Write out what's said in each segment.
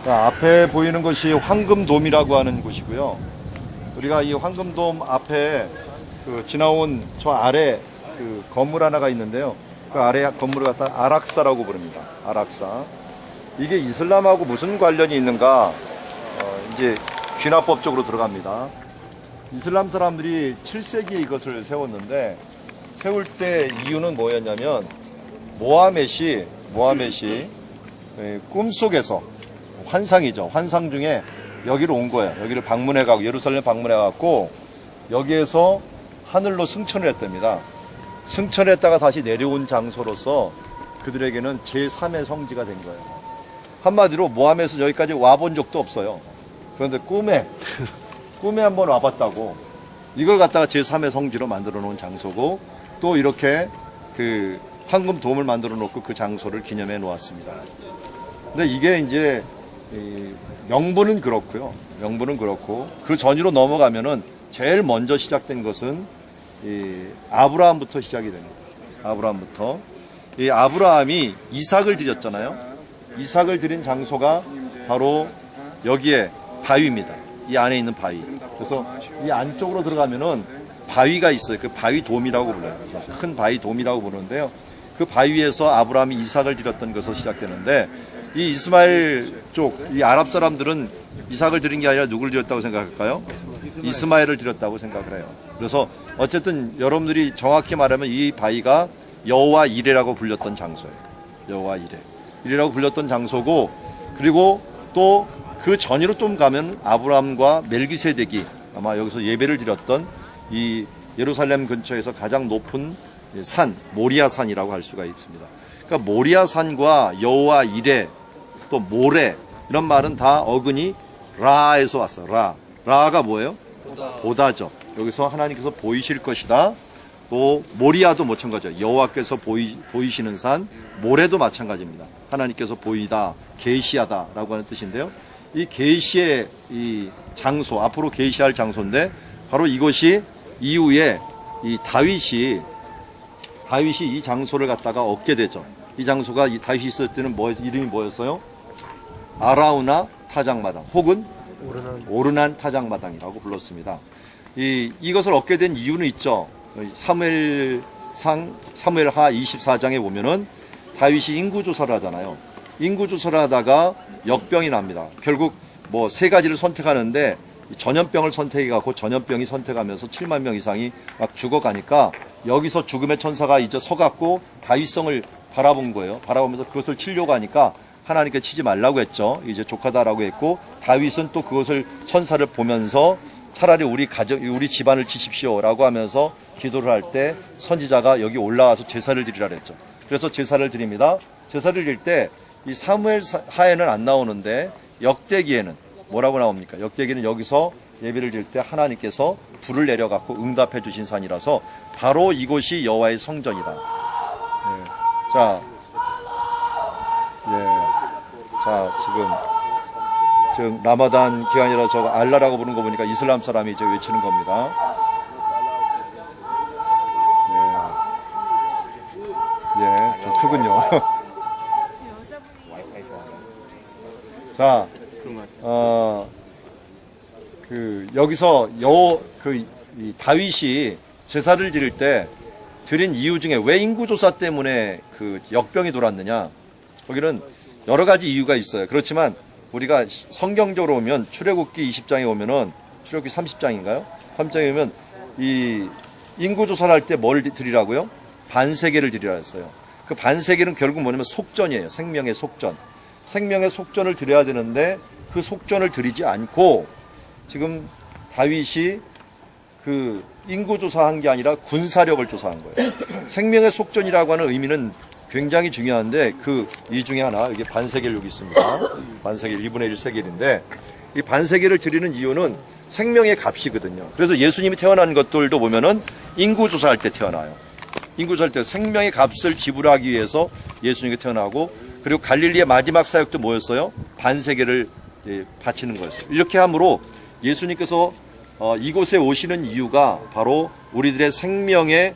자, 앞에 보이는 것이 황금돔이라고 하는 곳이고요. 우리가 이 황금돔 앞에 지나온 저 아래 건물 하나가 있는데요. 그 아래 건물을 갖다 아락사라고 부릅니다. 아락사. 이게 이슬람하고 무슨 관련이 있는가? 이제 귀납법적으로 들어갑니다. 이슬람 사람들이 7세기에 이것을 세웠는데, 세울 때 이유는 뭐였냐면 모하멧이 꿈속에서 환상이죠. 환상 중에 여기로 온 거예요. 여기를 방문해가고 예루살렘 방문해갖고 여기에서 하늘로 승천을 했답니다. 승천했다가 다시 내려온 장소로서 그들에게는 제3의 성지가 된 거예요. 한마디로 모하멧은 여기까지 와본 적도 없어요. 그런데 꿈에 한번 와봤다고, 이걸 갖다가 제3의 성지로 만들어 놓은 장소고, 또 이렇게 황금돔을 만들어 놓고 그 장소를 기념해 놓았습니다. 근데 이게 이제 명분은 그렇고요. 명분은 그렇고, 그 전으로 넘어가면은 제일 먼저 시작된 것은 아브라함부터 시작이 됩니다. 아브라함부터. 이 아브라함이 이삭을 드렸잖아요. 이삭을 드린 장소가 바로 여기에 바위입니다. 이 안에 있는 바위. 그래서 이 안쪽으로 들어가면은 바위가 있어요. 그 바위돔이라고 불러요. 그래서 큰 바위돔이라고 부르는데요. 그 바위에서 아브라함이 이삭을 드렸던 것으로 시작되는데, 이 이스마엘 쪽, 이 아랍 사람들은 이삭을 드린 게 아니라 누구를 드렸다고 생각할까요? 이스마엘을 드렸다고 생각을 해요. 그래서 어쨌든 여러분들이 정확히 말하면 이 바위가 여호와 이레라고 불렸던 장소예요. 여호와 이레라고 불렸던 장소고, 그리고 또 그 전으로 좀 가면 아브라함과 멜기세덱이 아마 여기서 예배를 드렸던 이 예루살렘 근처에서 가장 높은 산, 모리아산이라고 할 수가 있습니다. 그러니까 모리아산과 여호와 이레, 또 모레, 이런 말은 다 어근이 라에서 왔어요. 라가 뭐예요? 보다죠. 여기서 하나님께서 보이실 것이다. 또 모리아도 마찬가지죠. 여호와께서 보이시는 산, 모레도 마찬가지입니다. 하나님께서 보이다, 계시하다라고 하는 뜻인데요. 이 계시의 이 장소, 앞으로 계시할 장소인데, 바로 이것이 이후에 이 다윗이 이 장소를 갖다가 얻게 되죠. 이 장소가 이 다윗이 있을 때는 이름이 뭐였어요? 아라우나 타작마당, 혹은 오르난 타작마당이라고 불렀습니다. 이것을 얻게 된 이유는 있죠. 사무엘하 24장에 보면은 다윗이 인구조사를 하잖아요. 인구조사를 하다가 역병이 납니다. 결국 뭐 세 가지를 선택하는데 전염병을 선택해갖고 전염병이 선택하면서 7만 명 이상이 막 죽어가니까, 여기서 죽음의 천사가 이제 서갖고 다윗성을 바라본 거예요. 바라보면서 그것을 치려고 하니까 하나님께 치지 말라고 했죠. 이제 족하다라고 했고, 다윗은 또 그것을 천사를 보면서 차라리 우리 집안을 치십시오라고 하면서 기도를 할 때 선지자가 여기 올라와서 제사를 드리라 그랬죠. 그래서 제사를 드립니다. 제사를 드릴 때 이 사무엘 하에는 안 나오는데 역대기에는 뭐라고 나옵니까? 역대기는 여기서 예배를 드릴 때 하나님께서 불을 내려갖고 응답해 주신 산이라서 바로 이곳이 여호와의 성전이다. 네. 자, 지금 라마단 기간이라 저거 알라라고 부르는 거 보니까 이슬람 사람이 이제 외치는 겁니다. 좀 크군요. 자, 여기서 이 다윗이 제사를 드릴 때 드린 이유 중에 왜 인구조사 때문에 역병이 돌았느냐? 거기는 여러 가지 이유가 있어요. 그렇지만 우리가 성경적으로 오면 출애굽기 20장에 오면은, 출애굽기 30장인가요? 30장에 오면 이 인구조사를 할 때 뭘 드리라고요? 반세계를 드리라 했어요. 그 반세계는 결국 뭐냐면 속전이에요. 생명의 속전. 생명의 속전을 드려야 되는데 그 속전을 드리지 않고, 지금 다윗이 인구조사한 게 아니라 군사력을 조사한 거예요. 생명의 속전이라고 하는 의미는 굉장히 중요한데, 이 중에 하나, 이게 반세계를 여기 있습니다. 반세계 1분의 1 세계인데, 이 반세계를 드리는 이유는 생명의 값이거든요. 그래서 예수님이 태어난 것들도 보면은 인구조사할 때 태어나요. 인구조사할 때 생명의 값을 지불하기 위해서 예수님이 태어나고, 그리고 갈릴리의 마지막 사역도 뭐였어요? 반세계를 바치는 거였어요. 이렇게 함으로 예수님께서 이곳에 오시는 이유가 바로 우리들의 생명의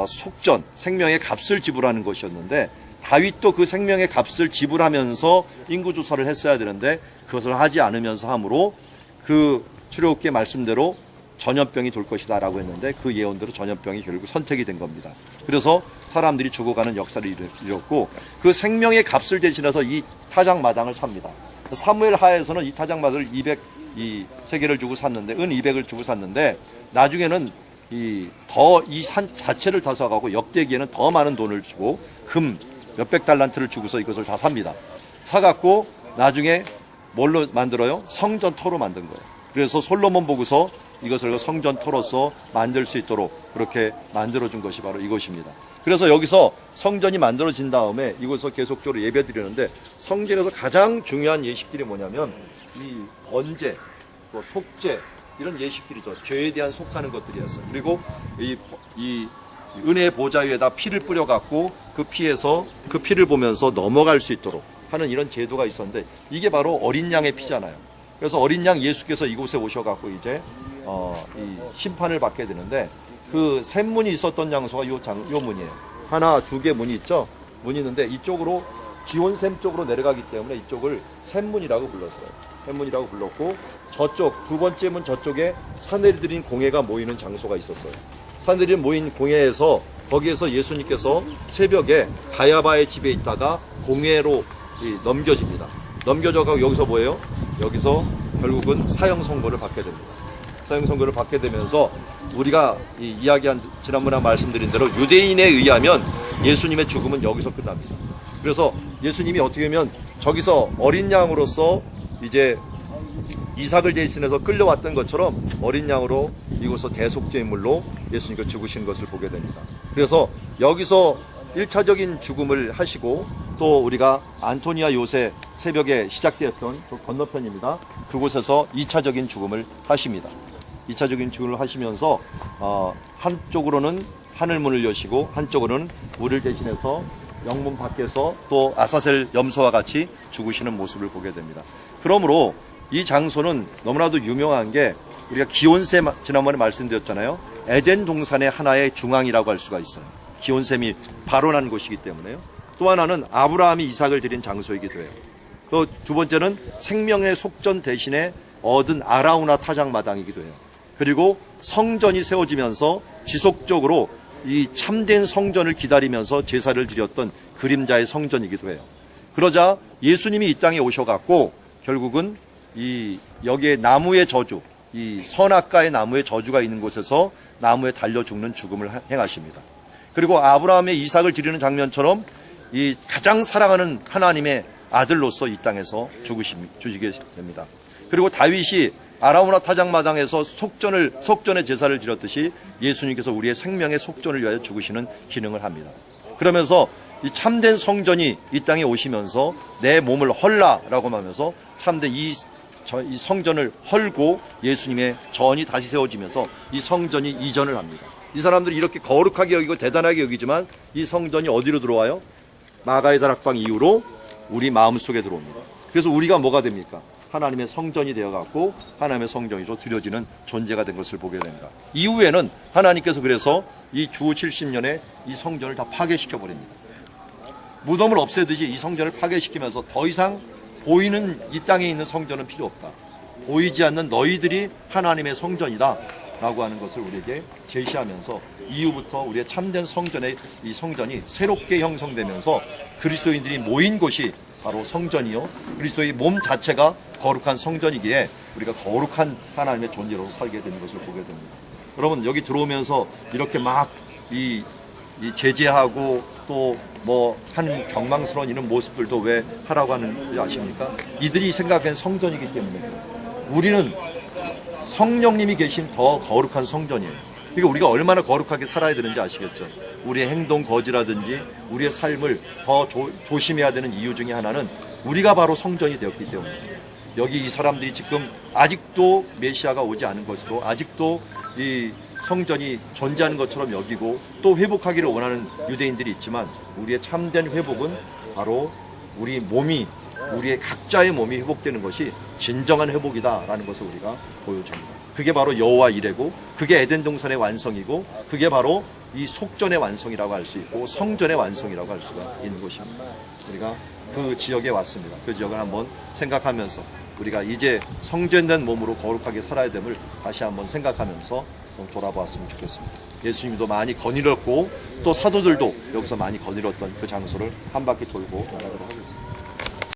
속전, 생명의 값을 지불하는 것이었는데, 다윗도 그 생명의 값을 지불하면서 인구조사를 했어야 되는데 그것을 하지 않으면서 함으로 그 출애굽기의 말씀대로 전염병이 돌 것이다 라고 했는데 그 예언대로 전염병이 결국 선택이 된 겁니다. 그래서 사람들이 죽어가는 역사를 이뤘고 그 생명의 값을 대신해서 이 타작마당을 삽니다. 사무엘 하에서는 이 타작마당을 203개를 주고 샀는데 은 200을 주고 샀는데 나중에는 이 산 자체를 다 사가고 역대기에는 더 많은 돈을 주고 금 몇백 달란트를 주고서 이것을 다 삽니다. 사갖고 나중에 뭘로 만들어요? 성전터로 만든 거예요. 그래서 솔로몬 보고서 이것을 성전터로서 만들 수 있도록 그렇게 만들어준 것이 바로 이것입니다. 그래서 여기서 성전이 만들어진 다음에 이곳에서 계속적으로 예배 드리는데 성전에서 가장 중요한 예식들이 뭐냐면 이 번제, 또 속죄 이런 예식들이죠. 죄에 대한 속하는 것들이었어요. 그리고 이 은혜의 보좌 위에다 피를 뿌려갖고 그 피를 보면서 넘어갈 수 있도록 하는 이런 제도가 있었는데 이게 바로 어린 양의 피잖아요. 그래서 어린 양 예수께서 이곳에 오셔갖고 이제 이 심판을 받게 되는데 그 샘문이 있었던 장소가 요 문이에요. 하나, 두 개 문이 있죠. 문이 있는데 이쪽으로 기온샘 쪽으로 내려가기 때문에 이쪽을 샘문이라고 불렀어요. 샘문이라고 불렀고 저쪽 두 번째 문 저쪽에 사내들인 공회가 모이는 장소가 있었어요. 사내들이 모인 공회에서 거기에서 예수님께서 새벽에 가야바의 집에 있다가 공회로 넘겨집니다. 넘겨져가고 여기서 뭐예요? 여기서 결국은 사형 선고를 받게 됩니다. 사형 선고를 받게 되면서 우리가 이야기한 지난번에 말씀드린 대로 유대인에 의하면 예수님의 죽음은 여기서 끝납니다. 그래서 예수님이 어떻게 보면 저기서 어린 양으로서 이제 이삭을 대신해서 끌려왔던 것처럼 어린 양으로 이곳에서 대속죄물로 예수님께서 죽으신 것을 보게 됩니다. 그래서 여기서 1차적인 죽음을 하시고 또 우리가 안토니아 요새 새벽에 시작되었던 건너편입니다. 그곳에서 2차적인 죽음을 하십니다. 2차적인 죽음을 하시면서 한쪽으로는 하늘문을 여시고 한쪽으로는 물을 대신해서 영문 밖에서 또 아사셀 염소와 같이 죽으시는 모습을 보게 됩니다. 그러므로 이 장소는 너무나도 유명한 게 우리가 기온샘 지난번에 말씀드렸잖아요. 에덴 동산의 하나의 중앙이라고 할 수가 있어요. 기온샘이 발원한 곳이기 때문에요. 또 하나는 아브라함이 이삭을 드린 장소이기도 해요. 또 두 번째는 생명의 속전 대신에 얻은 아라우나 타작마당이기도 해요. 그리고 성전이 세워지면서 지속적으로 이 참된 성전을 기다리면서 제사를 드렸던 그림자의 성전이기도 해요. 그러자 예수님이 이 땅에 오셔갖고 결국은 여기에 나무의 저주, 이 선악과의 나무의 저주가 있는 곳에서 나무에 달려 죽는 죽음을 행하십니다. 그리고 아브라함의 이삭을 드리는 장면처럼 이 가장 사랑하는 하나님의 아들로서 이 땅에서 죽으시게 됩니다. 그리고 다윗이 아라우나 타작마당에서 속전의 제사를 드렸듯이 예수님께서 우리의 생명의 속전을 위하여 죽으시는 기능을 합니다. 그러면서 이 참된 성전이 이 땅에 오시면서 내 몸을 헐라라고 하면서 참된 이 성전을 헐고 예수님의 전이 다시 세워지면서 이 성전이 이전을 합니다. 이 사람들이 이렇게 거룩하게 여기고 대단하게 여기지만 이 성전이 어디로 들어와요? 마가의 다락방 이후로 우리 마음속에 들어옵니다. 그래서 우리가 뭐가 됩니까? 하나님의 성전이 되어갖고 하나님의 성전이로 드려지는 존재가 된 것을 보게 됩니다. 이후에는 하나님께서 그래서 이 주 70년에 이 성전을 다 파괴시켜버립니다. 무덤을 없애듯이 이 성전을 파괴시키면서 더 이상 보이는 이 땅에 있는 성전은 필요 없다. 보이지 않는 너희들이 하나님의 성전이다 라고 하는 것을 우리에게 제시하면서 이후부터 우리의 참된 이 성전이 새롭게 형성되면서 그리스도인들이 모인 곳이 바로 성전이요, 그리스도의 몸 자체가 거룩한 성전이기에 우리가 거룩한 하나님의 존재로 살게 되는 것을 보게 됩니다. 여러분 여기 들어오면서 이렇게 막 이 제재하고 또 뭐 한 경망스러운 이런 모습들도 왜 하라고 하는지 아십니까? 이들이 생각한 성전이기 때문에 우리는 성령님이 계신 더 거룩한 성전이에요. 그러니까 우리가 얼마나 거룩하게 살아야 되는지 아시겠죠? 우리의 행동 거지라든지 우리의 삶을 더 조심해야 되는 이유 중에 하나는 우리가 바로 성전이 되었기 때문입니다. 여기 이 사람들이 지금 아직도 메시아가 오지 않은 것으로 아직도 이 성전이 존재하는 것처럼 여기고 또 회복하기를 원하는 유대인들이 있지만 우리의 참된 회복은 바로 우리의 각자의 몸이 회복되는 것이 진정한 회복이다라는 것을 우리가 보여줍니다. 그게 바로 여호와 이레고 그게 에덴 동산의 완성이고 그게 바로 이 속전의 완성이라고 할 수 있고 성전의 완성이라고 할 수가 있는 곳입니다. 우리가 그 지역에 왔습니다. 그 지역을 한번 생각하면서 우리가 이제 성전된 몸으로 거룩하게 살아야 됨을 다시 한번 생각하면서 좀 돌아보았으면 좋겠습니다. 예수님도 많이 거닐었고 또 사도들도 여기서 많이 거닐었던 그 장소를 한 바퀴 돌고 나가도록 하겠습니다.